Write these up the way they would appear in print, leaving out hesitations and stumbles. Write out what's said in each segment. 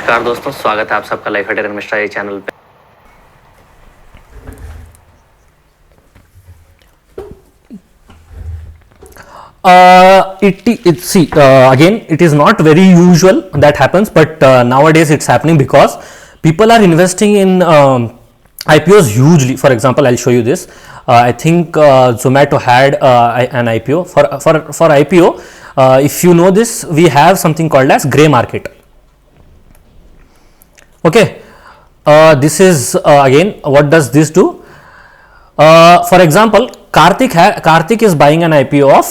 नमस्कार दोस्तों, स्वागत है आप सबका लाइफ हाइटर मिश्रा ये चैनल पे। Again, it is not very usual that happens, but nowadays it's happening because people are investing in IPOs hugely. For example, I'll show you this. I think Zomato had an IPO. For IPO, if you know this, we have something called as grey market. Okay, this is again, what does this do? For example, Karthik is buying an IPO of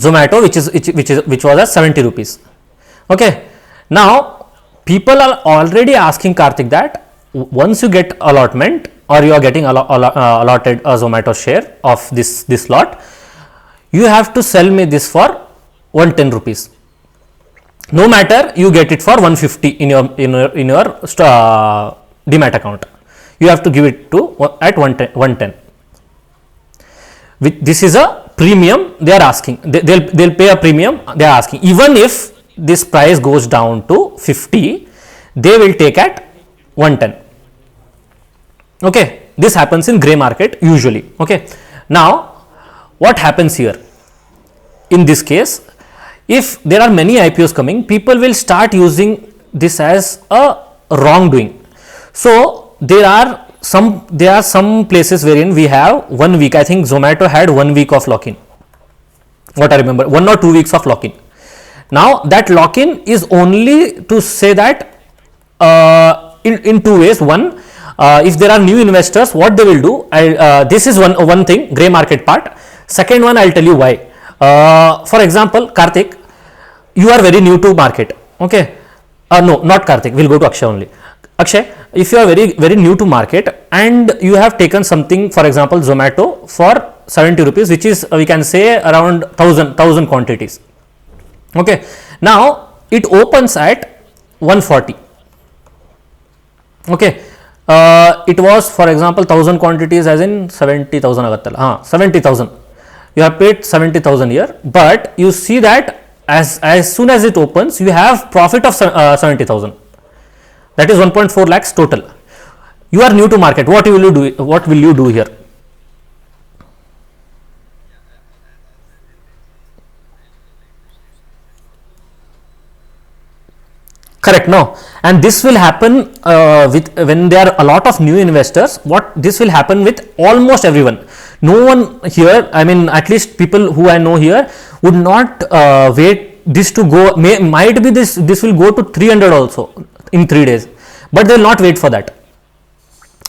Zomato, which was at 70 rupees. Okay, now people are already asking Karthik that once you get allotment or you are getting allotted a Zomato share of this lot, you have to sell me this for 110 rupees. No matter you get it for 150 in your Demat account, you have to give it to at 110. This is a premium they are asking. They'll pay a premium they are asking. Even if this price goes down to 50, they will take at 110. Okay, this happens in grey market usually. Okay, now what happens here? In this case, if there are many IPOs coming, people will start using this as a wrongdoing. So there are some places wherein we have 1 week. I think Zomato had 1 week of lock-in. What I remember, 1 or 2 weeks of lock-in. Now that lock-in is only to say that in two ways. One, if there are new investors, what they will do. This is one thing, grey market part. Second one, I'll tell you why. For example, Karthik, you are very new to market. Okay, no, not Karthik. We'll go to Akshay only. Akshay, if you are very new to market and you have taken something, for example Zomato for 70 rupees, which is we can say around 1000 quantities. Okay, now it opens at 140. Okay, it was, for example, 1000 quantities as in 70,000 70,000. You have paid 70,000 here, but you see that as soon as it opens, you have profit of 70,000. That is 1.4 lakhs total. You are new to market. What will you do? What will you do here? Correct. No, and this will happen when there are a lot of new investors. What this will happen with almost everyone. No one here, I mean, at least people who I know here would not wait this to go. Might be this will go to 300 also in 3 days, but they will not wait for that.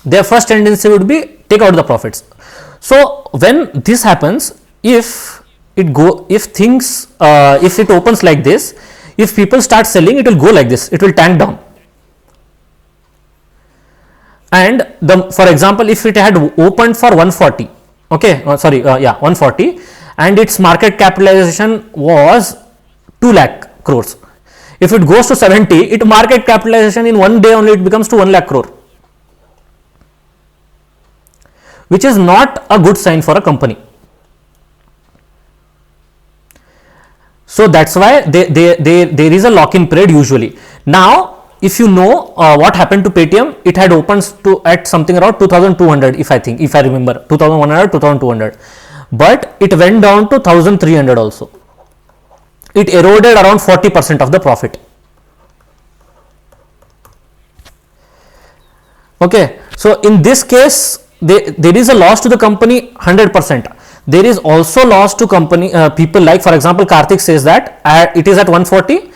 Their first tendency would be take out the profits. So when this happens, if it opens like this, if people start selling, it will go like this, it will tank down. And for example, if it had opened for 140, okay, 140, and its market capitalization was 2 lakh crores. If it goes to 70, its market capitalization in 1 day only it becomes to 1 lakh crore, which is not a good sign for a company. So that's why there is a lock-in period usually. Now, if you know what happened to Paytm, it had opens to at something around 2200, if I remember, 2100, 2200, but it went down to 1300 also. It eroded around 40% of the profit. Okay, so in this case, there is a loss to the company 100%. There is also loss to company people, like for example Karthik says that it is at 140,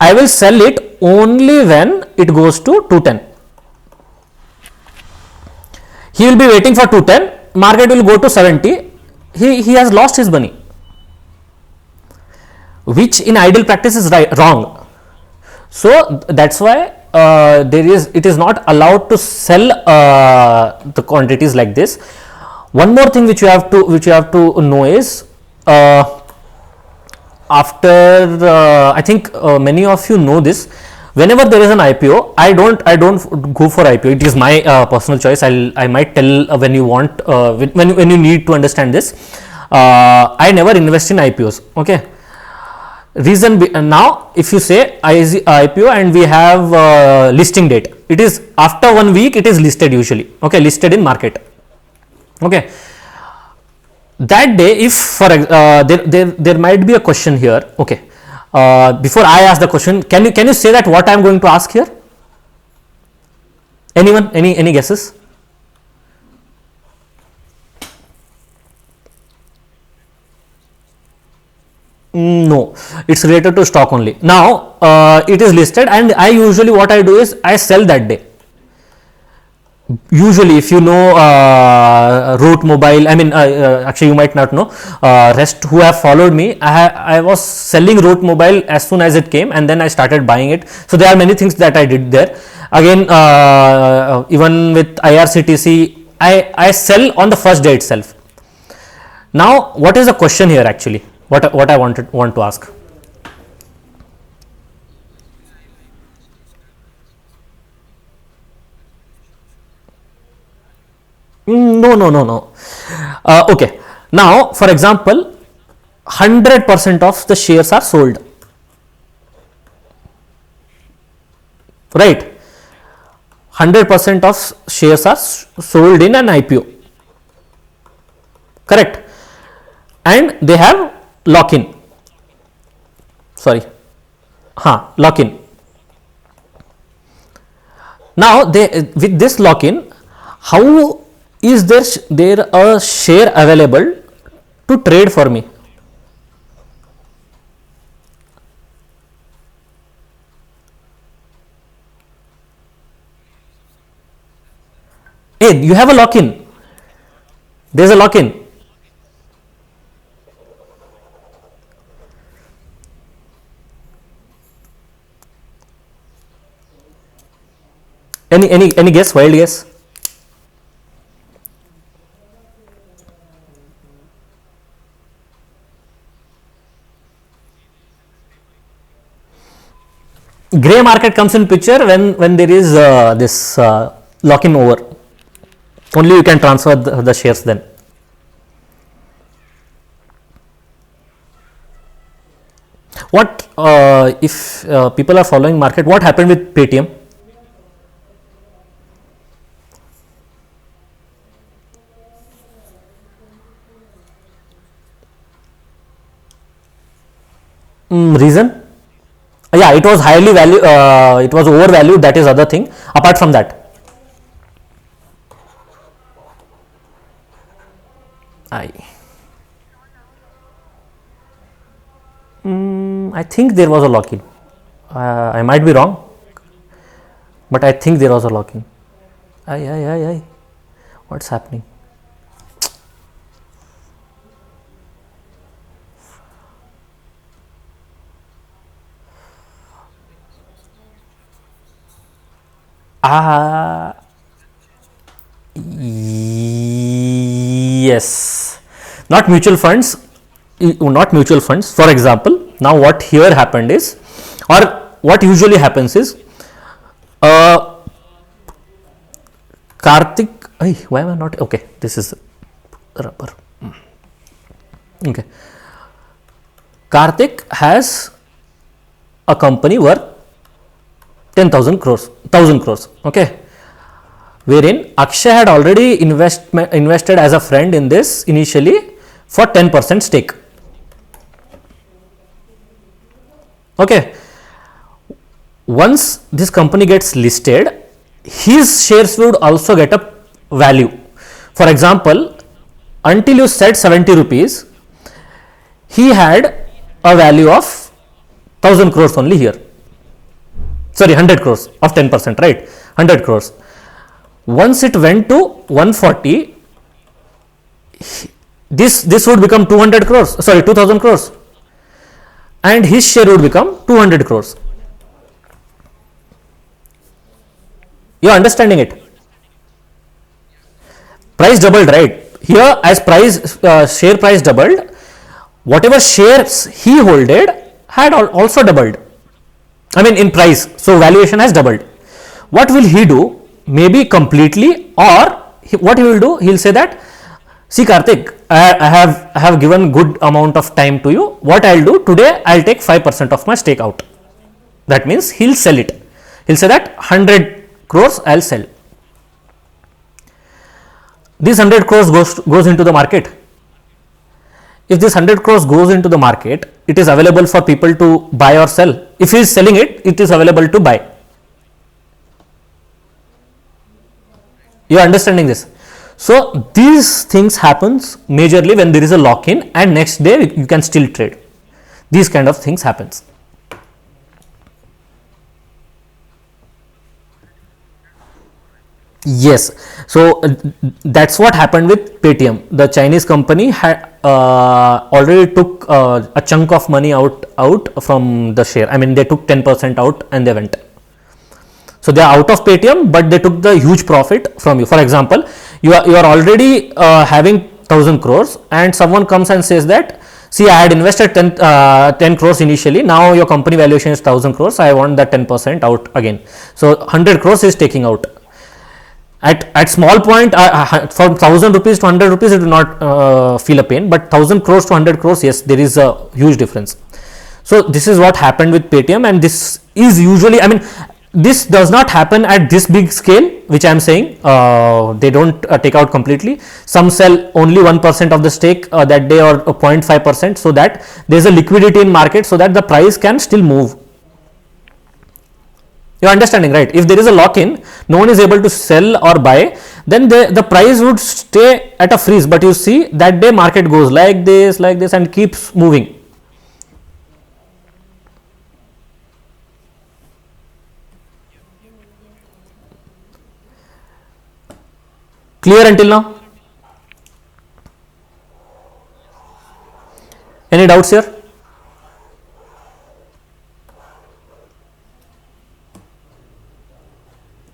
I will sell it only when it goes to 210. He will be waiting for 210, market will go to 70, he has lost his money, which in ideal practice is wrong. So that's why it is not allowed to sell the quantities like this. One more thing which you have to know is after I think many of you know this, whenever there is an IPO, I don't go for IPO. It is my personal choice. I might tell when you want when you need to understand this. I never invest in IPOs. Okay, Now if you say IPO and we have listing date, it is after 1 week it is listed usually, okay, listed in market. Okay, that day if for there might be a question here. Okay, before I ask the question, can you say that what I am going to ask here? Anyone, any guesses? No, it's related to stock only. Now it is listed, and I usually what I do is I sell that day. Usually, if you know Root Mobile, I mean, actually you might not know. Rest who have followed me, I was selling Root Mobile as soon as it came, and then I started buying it. So there are many things that I did there. Again, even with IRCTC, I sell on the first day itself. Now, what is the question here actually? What I want to ask? No. Okay. Now, for example, 100% of the shares are sold. Right? 100% of shares are sold in an IPO. Correct? And they have lock-in. Sorry. Lock-in. Now, with this lock-in, how is there a share available to trade for me? Hey, you have a lock-in. There's a lock-in. Any guess? Wild guess? Gray market comes in picture when there is this lock-in over. Only you can transfer the shares then. What if people are following market? What happened with Paytm? Reason? Yeah, it was highly value. It was overvalued. That is other thing. Apart from that, I think there was a lock-in. I might be wrong, but I think there was a lock-in. What's happening? Yes, not mutual funds. For example, now what here happened is, or what usually happens is, Karthik. Why am I not? Okay, this is rubber. Okay, Karthik has a company worth 10,000 crores, 1,000 crores. Okay, wherein Akshay had already invested as a friend in this initially for 10% stake. Okay, once this company gets listed, his shares would also get a value. For example, until you said 70 rupees, he had a value of 1,000 crores only here. Sorry, 100 crores of 10%, right? 100 crores. Once it went to 140, this would become 200 crores. Sorry, 2,000 crores. And his share would become 200 crores. You are understanding it? Price doubled, right? Here, as share price doubled, whatever shares he holded had also doubled. I mean, in price. So valuation has doubled. What will he do? Maybe completely, or what he will do? He will say that See Karthik, I have given good amount of time to you. What I'll do today, I'll take 5% of my stake out. That means he'll sell it. He'll say that 100 crores I'll sell. This 100 crores goes into the market. If this 100 crores goes into the market, it is available for people to buy or sell. If he is selling it, it is available to buy. You are understanding this? So these things happens majorly when there is a lock-in and next day you can still trade. These kind of things happens. Yes, so that's what happened with Paytm. The Chinese company had already took a chunk of money out from the share. I mean, they took 10% out and they went. So they are out of Paytm, but they took the huge profit from you. For example, you are already having 1000 crores, and someone comes and says that, see, I had invested 10 crores initially. Now your company valuation is 1000 crores. I want that 10% out again. So 100 crores is taking out. At small point, from 1000 rupees to 100 rupees, it will not feel a pain, but 1000 crores to 100 crores, yes, there is a huge difference. So this is what happened with Paytm, and this is usually, I mean, this does not happen at this big scale, which I am saying. They don't take out completely. Some sell only 1% of the stake that day, or 0.5%, so that there is a liquidity in market, so that the price can still move. You are understanding, right? If there is a lock-in, no one is able to sell or buy, then the price would stay at a freeze. But you see, that day market goes like this, and keeps moving. Clear until now? Any doubts here?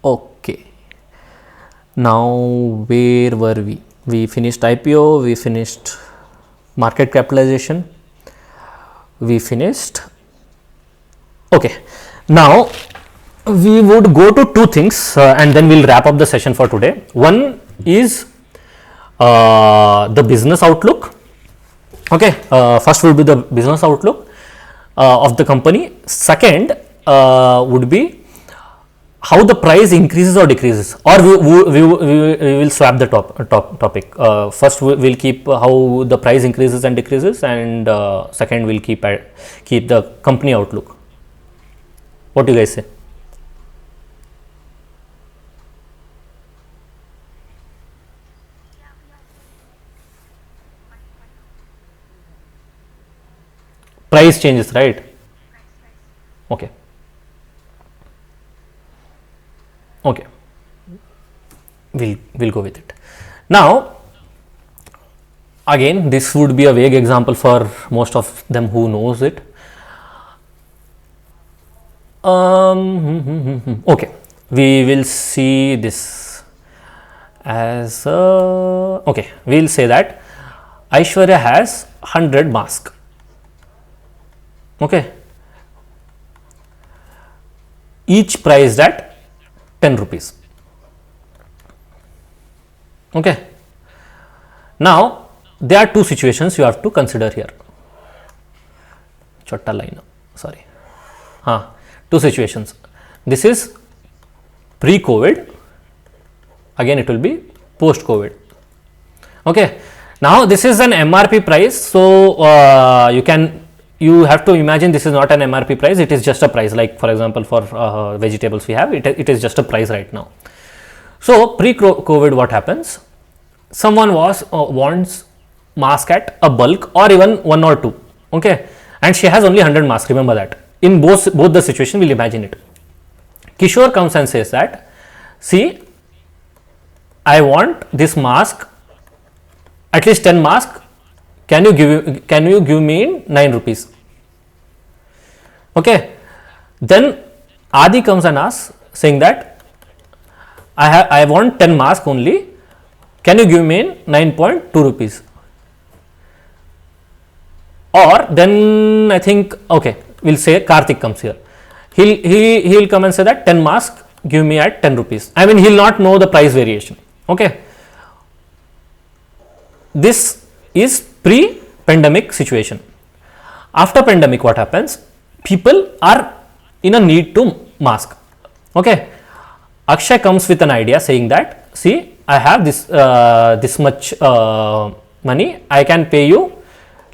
Okay. Now, where were we? We finished IPO, we finished market capitalization, we finished. Okay. Now, we would go to two things and then we'll wrap up the session for today. One is the business outlook. Okay. First would be the business outlook of the company. Second would be how the price increases or decreases, or we will swap the topic. First we will keep how the price increases and decreases, and second we'll keep the company outlook. What do you guys say? Price changes, right? Okay. Okay, we'll go with it. Now, again, this would be a vague example for most of them who knows it. Okay, we will see this as okay. We'll say that Aishwarya has 100 masks. Okay, each priced at 10 rupees. Okay. Now, there are two situations you have to consider here. Chotta line, sorry. Two situations. This is pre-COVID. Again, it will be post-COVID. Okay. Now, this is an MRP price. So, you have to imagine this is not an MRP price, it is just a price. Like for example, for vegetables we have, it is just a price right now. So pre-COVID, what happens? Someone wants mask at a bulk or even one or two, okay, and she has only 100 masks. Remember that. In both the situation, we'll imagine it. Kishore comes and says that, see, I want this mask, at least 10 masks. Can you give me in 9 rupees? Okay. Then Adi comes and asks, saying that I want 10 masks only. Can you give me in 9.2 rupees? Or then I think, okay, we'll say Karthik comes here. He'll come and say that 10 masks give me at 10 rupees. I mean, he'll not know the price variation. Okay. this is pre-pandemic situation. After pandemic, what happens? People are in a need to mask. Okay, Akshay comes with an idea saying that, see, I have this much money, I can pay you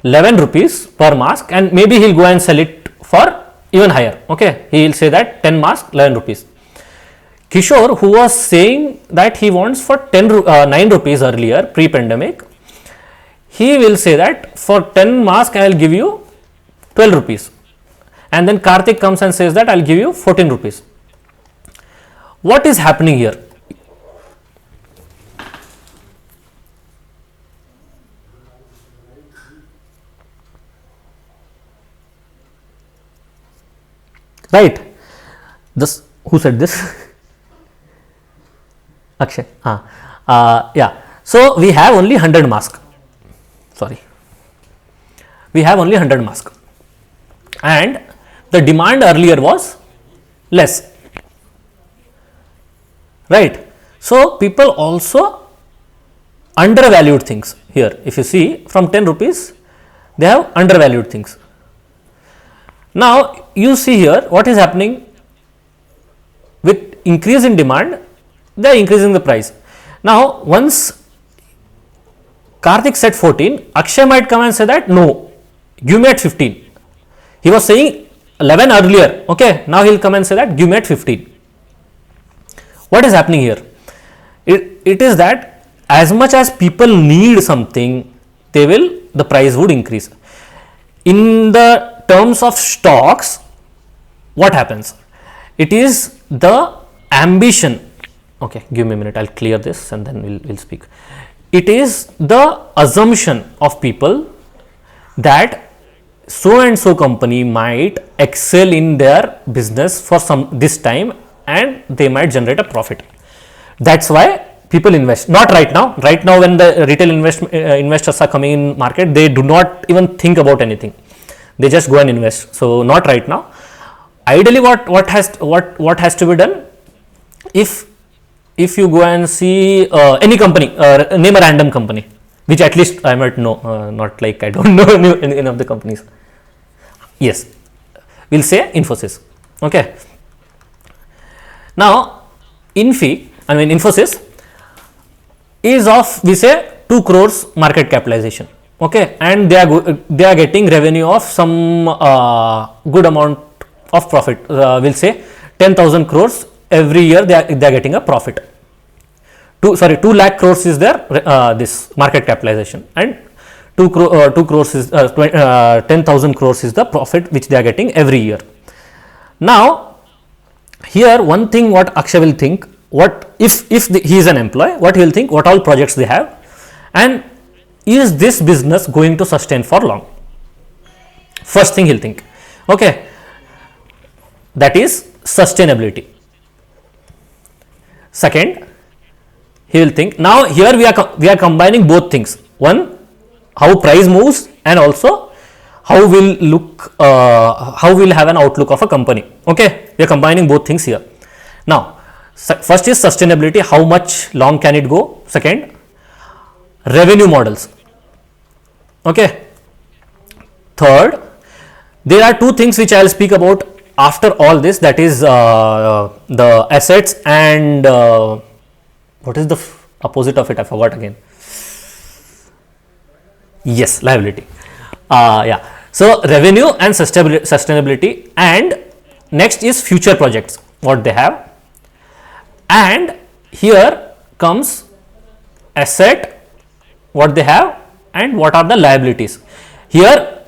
11 rupees per mask, and maybe he'll go and sell it for even higher. Okay, he will say that 10 mask 11 rupees. Kishore, who was saying that he wants for 9 rupees earlier pre-pandemic, he will say that for 10 mask I will give you 12 rupees, and then Karthik comes and says that I will give you 14 rupees. What is happening here? Right? This, who said this? Akshay. Yeah. So we have only 100 mask. Sorry. We have only 100 mask. And the demand earlier was less. Right? So people also undervalued things here. If you see, from 10 rupees, they have undervalued things. Now you see here what is happening with increase in demand, they are increasing the price. Now once Karthik said 14, Akshay might come and say that no, give me at 15. He was saying 11 earlier, okay, now he will come and say that give me at 15. What is happening here? It is that as much as people need something, the price would increase. In the terms of stocks, what happens? It is the ambition. Okay, give me a minute, I'll clear this and then we'll speak. It is the assumption of people that so and so company might excel in their business for this time and they might generate a profit. That's why people invest. Not right now. Right now, when the retail investors are coming in market, they do not even think about anything. They just go and invest. So not right now. Ideally, what has to be done? If you go and see any company, name a random company, which at least I might know, not like I don't know any of the companies. Yes, we'll say Infosys. Okay. Now, Infosys is of, we say, 2 crores market capitalization. Okay, and they are getting revenue of some good amount of profit. We'll say 10,000 crores every year. They are getting a profit. 2 lakh crores is their this market capitalization, and 2 crores is 10,000 crores is the profit which they are getting every year. Now, here one thing what Akshay will think, what if he is an employee, what he will think, what all projects they have, and is this business going to sustain for long? First thing he'll think. Okay, that is sustainability. Second, he will think, now here we are combining both things. One, how price moves, and also how we'll have an outlook of a company. Okay, we are combining both things here. Now, first is sustainability, how much long can it go? Second, revenue models. Okay. Third, there are 2 things which I will speak about after all this, that is the assets and what is the opposite of it? I forgot again. Yes, liability. Yeah. So revenue and sustainability, and next is future projects, what they have, and here comes asset, what they have, and what are the liabilities. Here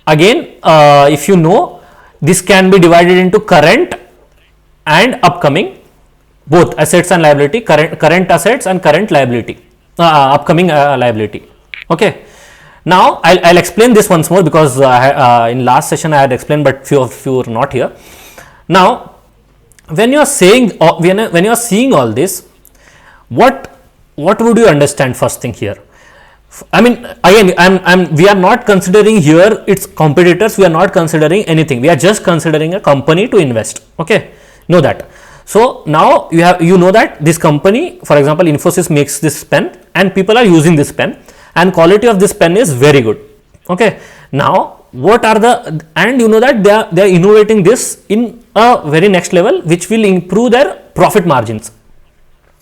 again, if you know, this can be divided into current and upcoming, both assets and liability, current assets and current liability, upcoming liability. Okay. Now I'll explain this once more, because in last session I had explained, but few of you are not here. Now, when you are saying, when you are seeing all this, what would you understand first thing here? I mean, again, we are not considering here its competitors. We are not considering anything. We are just considering a company to invest. Okay, know that. So now you know that this company, for example, Infosys makes this pen, and people are using this pen, and quality of this pen is very good. Okay, now what are the, and you know that they are innovating this in a very next level, which will improve their profit margins.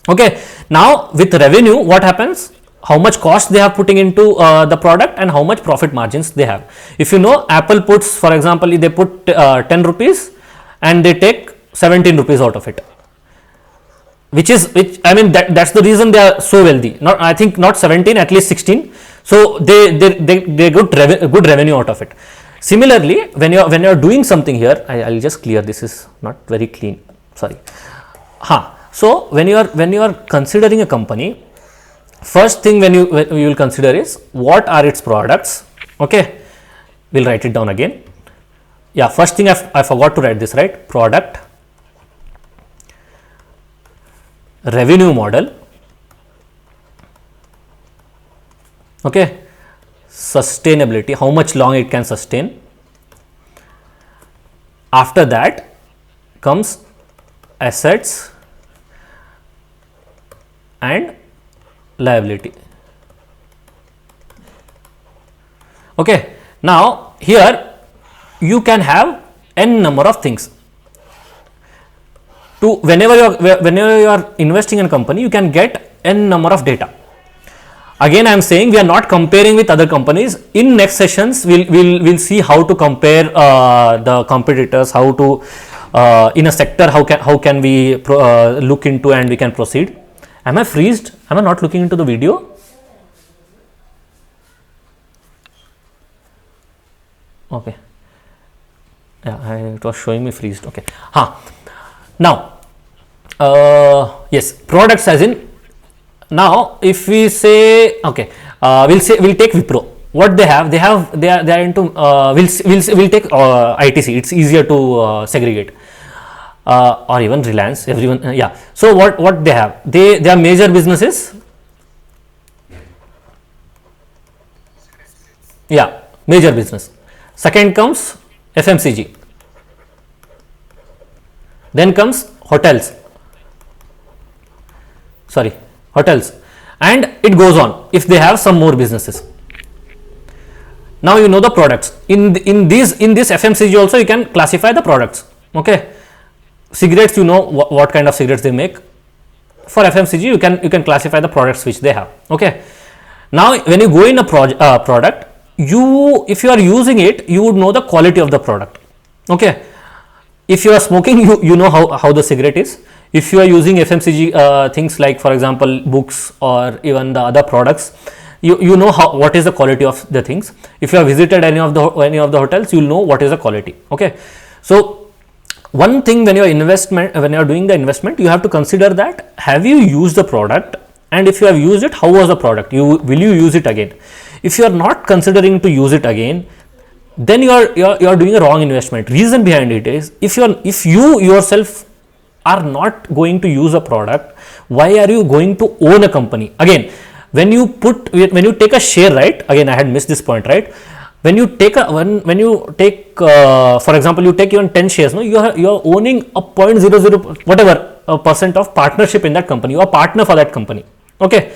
Okay, now with revenue, what happens? How much cost they are putting into the product and how much profit margins they have. If you know, Apple puts, for example, they put 10 rupees and they take 17 rupees out of it, which I mean that's the reason they are so wealthy. Not, I think not 17, at least 16. So they good revenue out of it. Similarly, when you are doing something here, I'll just clear, this is not very clean, sorry. So when you are considering a company, first thing when you will consider is what are its products. Okay, we'll write it down again. Yeah, first thing I forgot to write this, right? Product, revenue model, okay, sustainability, how much long it can sustain. After that comes assets and liability. Okay, now here you can have n number of things. To whenever you are investing in a company, you can get n number of data. Again, I am saying we are not comparing with other companies. In next sessions, we'll see how to compare the competitors, how to in a sector, how can we look into and we can proceed. Am I freezed? Am I not looking into the video? Okay. Yeah, it was showing me freezed. Okay. Now, yes, products as in. Now, if we say, okay, we'll take Wipro. What they are into. We'll take ITC. It's easier to segregate. Or even Reliance, everyone, yeah. So what they have? Their major businesses, yeah, major business. Second comes FMCG. Then comes hotels. And it goes on if they have some more businesses. Now you know the products. In this FMCG also you can classify the products. Okay. Cigarettes, you know what kind of cigarettes they make. For FMCG, you can classify the products which they have. Okay. Now, when you go in a product, if you are using it, you would know the quality of the product. Okay. If you are smoking, you know how the cigarette is. If you are using FMCG things like, for example, books or even the other products, you know what is the quality of the things. If you have visited any of the hotels, you will know what is the quality. Okay. So one thing when you are doing the investment, you have to consider that have you used the product, and if you have used it, how was the product? Will you use it again? If you are not considering to use it again, then you are doing a wrong investment. Reason behind it is if you yourself are not going to use a product, why are you going to own a company? Again, when you take a share, right? Again, I had missed this point, right? When you take for example, you take even 10 shares, no, you are owning a 0.00 whatever percent of partnership in that company. You are partner for that company. Okay.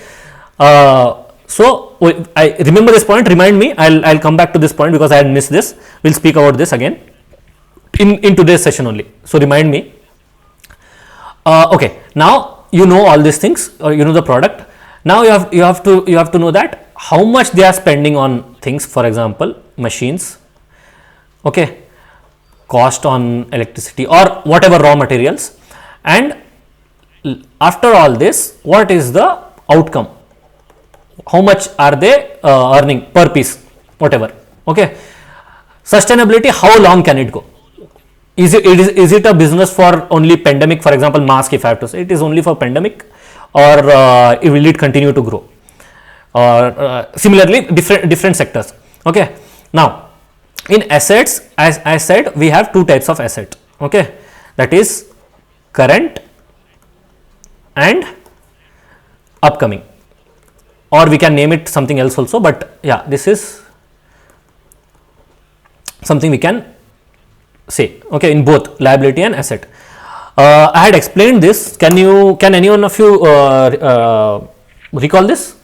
So I remember this point. Remind me. I'll come back to this point because I had missed this. We'll speak about this again in today's session only. So remind me. Okay. Now you know all these things. You know the product. Now you have to know that how much they are spending on things, for example, machines, okay, cost on electricity or whatever raw materials, and after all this, what is the outcome? How much are they earning per piece, whatever, okay. Sustainability, how long can it go? Is it a business for only pandemic? For example, mask, if I have to say, it is only for pandemic, or will it continue to grow? Or similarly, different sectors. Okay. Now, in assets, as I said, we have two types of asset. Okay, that is current and upcoming, or we can name it something else also. But yeah, this is something we can say. Okay, in both liability and asset. I had explained this. Can anyone of you recall this?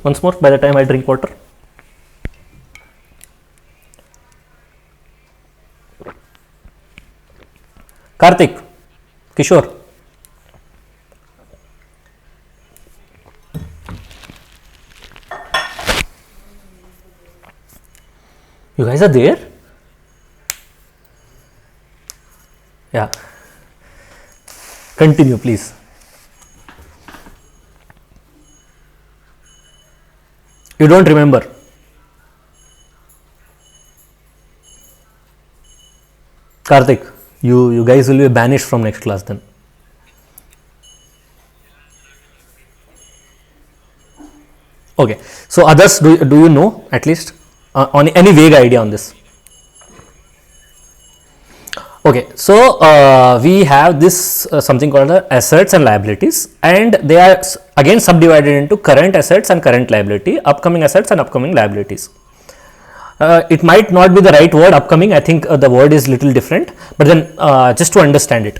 once more by the time I drink water. Karthik, Kishore. You guys are there? Yeah. Continue, please. You don't remember? Karthik, you guys will be banished from next class then. Okay. So others, do you know at least on any vague idea on this? Okay, so we have this something called assets and liabilities, and they are again subdivided into current assets and current liability, upcoming assets and upcoming liabilities. It might not be the right word, upcoming. I think the word is little different, but then just to understand it.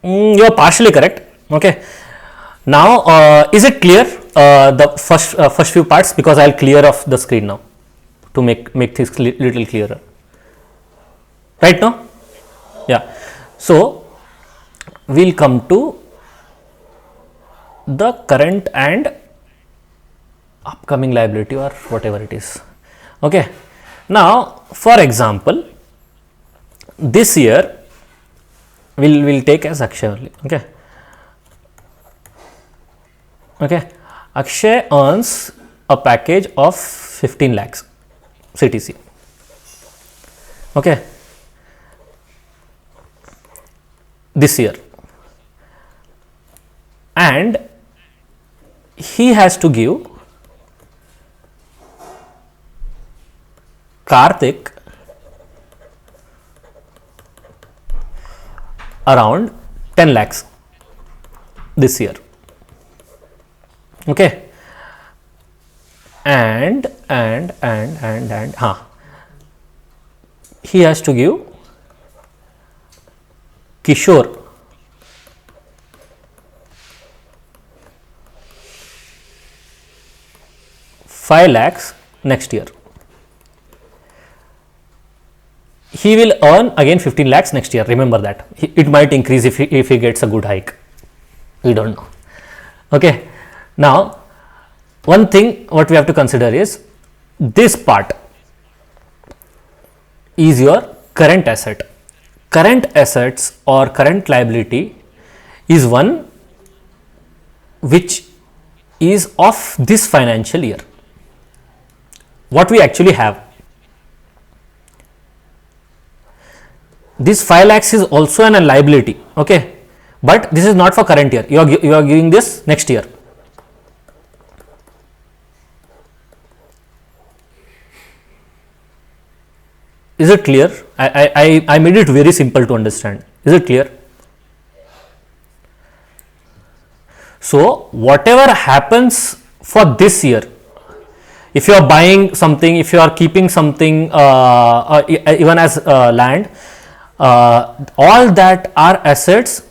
You are partially correct. Okay. Now, is it clear the first few parts? Because I'll clear off the screen now to make things little clearer. Right now? Yeah. So we'll come to the current and upcoming liability or whatever it is. Okay. Now, for example, this year we'll take as Akshay only. Okay. Okay. Akshay earns a package of 15 lakhs CTC. Okay. This year, and he has to give Karthik around 10 lakhs this year. Okay. And he has to give Kishore $5 lakhs next year. He will earn again 15 lakhs next year. Remember that. It might increase if he gets a good hike. We don't know. Okay. Now, one thing what we have to consider is this part is your current asset. Current assets or current liability is one which is of this financial year. What we actually have. This 5 lakhs is also a liability. Okay. But this is not for current year. You are giving this next year. Is it clear? I made it very simple to understand. Is it clear? So, whatever happens for this year, if you are buying something, if you are keeping something, even as land, all that are assets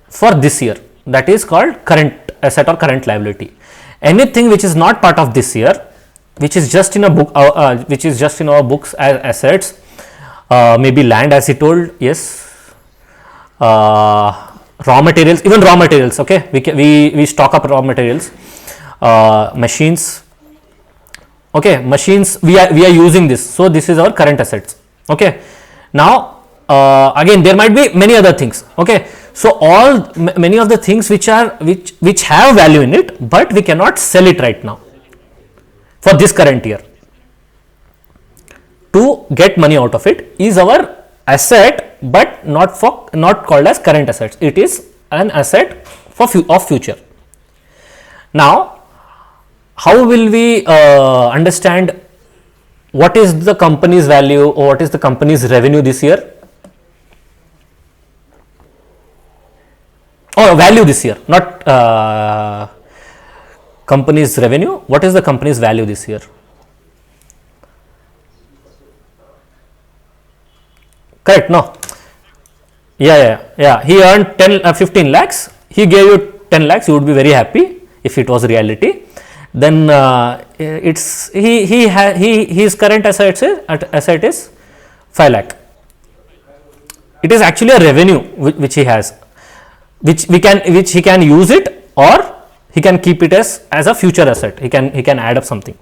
for this year. That is called current asset or current liability. Anything which is not part of this year, which is just in a book, which is just in our books as assets, maybe land, as he told, yes, raw materials, even raw materials. Okay, we stock up raw materials, machines. Okay, machines, we are using this, so this is our current assets. Okay, now again there might be many other things. Okay, So many of the things which have value in it, but we cannot sell it right now for this current year. To get money out of it is our asset, but not called as current assets. It is an asset of future. Now, how will we understand what is the company's value or what is the company's revenue this year? Or value this year, not company's revenue. What is the company's value this year? Correct? No. Yeah. He earned 15 lakhs. He gave you 10 lakhs. You would be very happy if it was reality. Then his current asset is 5 lakh. It is actually a revenue which he has, which he can use it, or he can keep it as a future asset. He can add up something.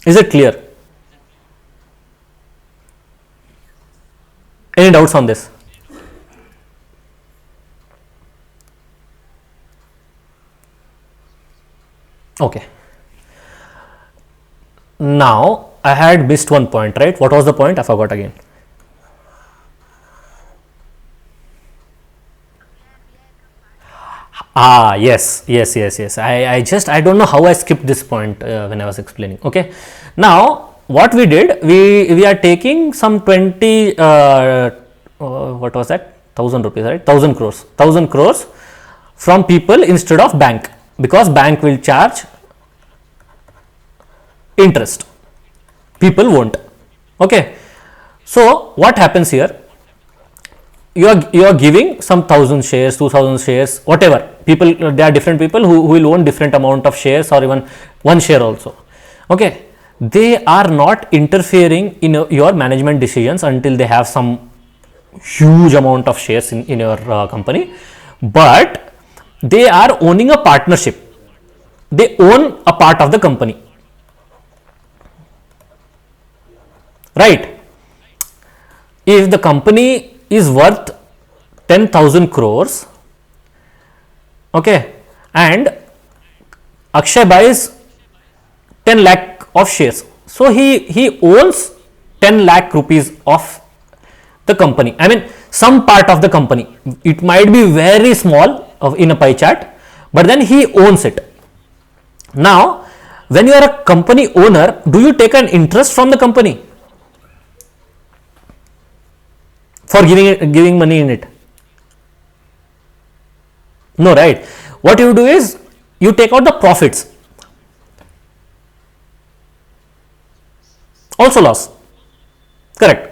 Is it clear? Any doubts on this? Okay. Now I had missed one point, right? What was the point? I forgot again. Yes. I don't know how I skipped this point when I was explaining. Okay. Now what we did, we are taking some 20 what was that, 1000 rupees, right? 1000 crores from people instead of bank, because bank will charge interest, people won't. Okay, so what happens here, you are giving some 1000 shares, 2000 shares, whatever. People, there are different people who will own different amount of shares, or even one share also. Okay, they are not interfering in your management decisions until they have some huge amount of shares in your company, but they are owning a partnership. They own a part of the company, right? If the company is worth 10,000 crores, okay, and Akshay buys 10 lakh of shares, so he owns 10 lakh rupees of the company. I mean, some part of the company. It might be very small in a pie chart, but then he owns it. Now, when you are a company owner, do you take an interest from the company for giving money in it? No, right? What you do is you take out the profits. Also loss. Correct.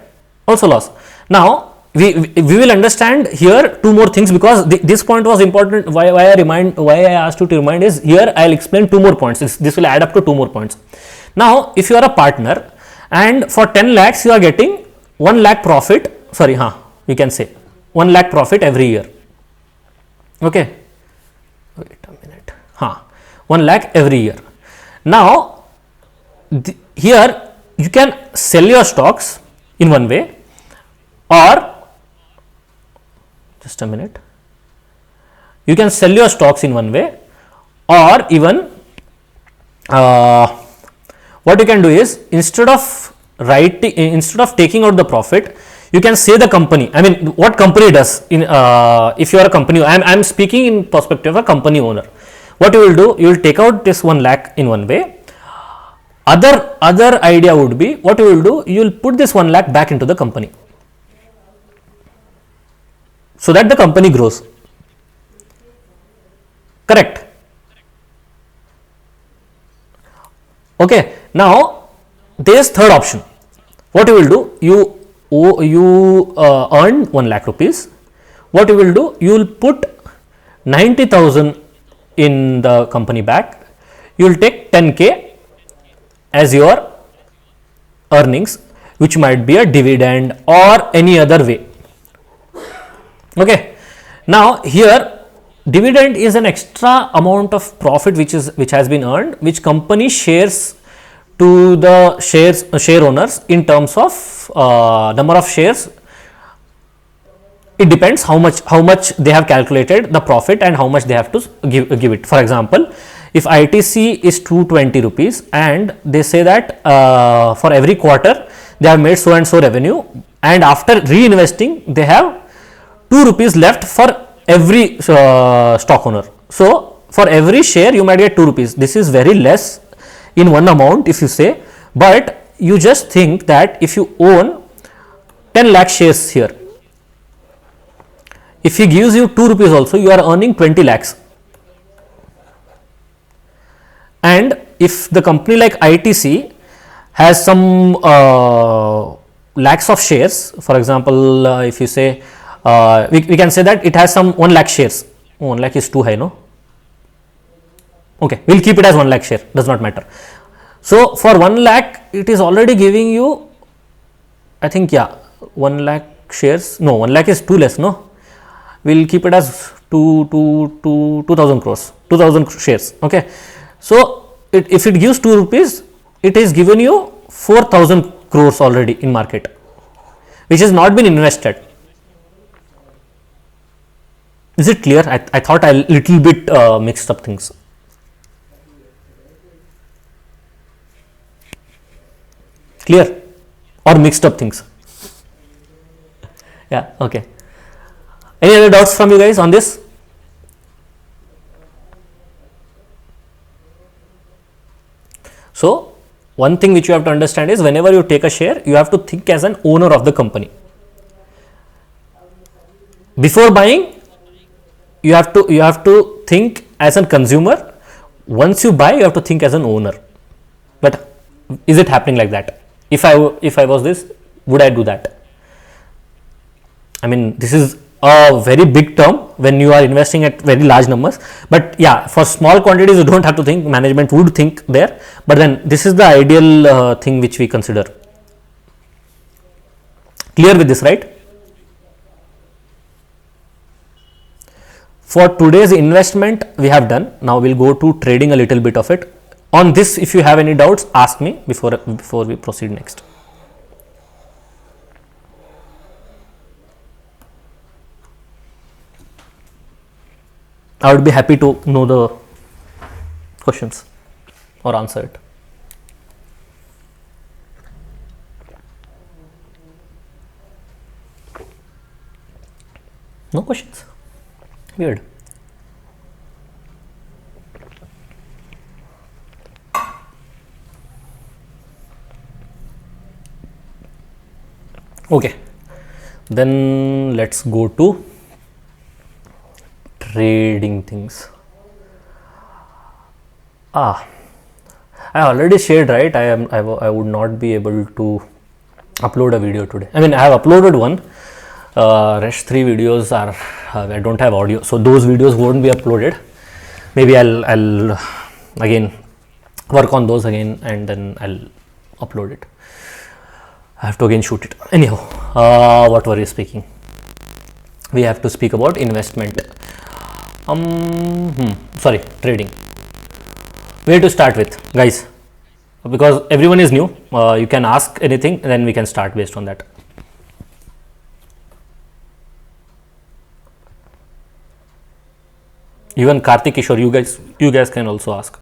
Also loss. Now we will understand here two more things, because this point was important. Why I asked you to remind is, here I'll explain two more points. This will add up to two more points. Now, if you are a partner and for 10 lakhs you are getting 1 lakh profit, we can say 1 lakh profit every year. Okay, wait a minute. 1 lakh every year. Now here you can sell your stocks in one way, or just a minute, you can sell your stocks in one way, or even what you can do is, instead of taking out the profit, you can say the company. I mean, what company does in if you are a company, I'm speaking in perspective of a company owner. What you will do, you will take out this 1 lakh in one way. Other idea would be, what you will do, you will put this 1 lakh back into the company, so that the company grows. Correct. Okay, now there is third option. What you will do, you earn 1 lakh rupees. What you will do, you will put 90,000 in the company back. You will take 10k as your earnings, which might be a dividend or any other way. Okay, now here dividend is an extra amount of profit which has been earned, which company shares to the share owners in terms of number of shares it depends how much they have calculated the profit and how much they have to give it. For example, if ITC is 220 rupees and they say that for every quarter they have made so and so revenue, and after reinvesting they have 2 rupees left for every stock owner. So for every share you might get 2 rupees. This is very less in one amount if you say, but you just think that if you own 10 lakh shares here, if he gives you 2 rupees also, you are earning 20 lakhs. And if the company like ITC has some lakhs of shares, for example, if you say, we can say that it has some 1 lakh shares. 1 lakh is too high, no? Okay, we'll keep it as 1 lakh share, does not matter. So for 1 lakh, it is already giving you, I think, yeah, 1 lakh shares. No, 1 lakh is too less, no? We'll keep it as 2,000 crores, 2,000 shares. Okay, so if it gives 2 rupees, it is given you 4,000 crores already in market, which has not been invested. Is it clear? I thought I little bit mixed up things. Clear or mixed up things? Yeah, okay. Any other doubts from you guys on this? So one thing which you have to understand is whenever you take a share, you have to think as an owner of the company. Before buying, you have to think as a consumer. Once you buy, you have to think as an owner. But is it happening like that? If I was this, would I do that? I mean, this is a very big term when you are investing at very large numbers, but yeah, for small quantities you don't have to think. Management would think there, but then this is the ideal thing which we consider. Clear with this, right? For today's investment we have done. Now we'll go to trading a little bit of it. On this, if you have any doubts, ask me before we proceed next. I would be happy to know the questions or answer it. No questions? Weird. Okay, then let's go to trading things. I already shared, right? I would not be able to upload a video today. I mean, I have uploaded one. Rest 3 videos are I don't have audio, so those videos won't be uploaded. Maybe I'll again work on those again and then I'll upload it. I have to again shoot it. Anyhow, what were you speaking? We have to speak about investment. Sorry, trading. Where to start with, guys? Because everyone is new. You can ask anything, and then we can start based on that. Even Karthik, Kishore, you guys can also ask.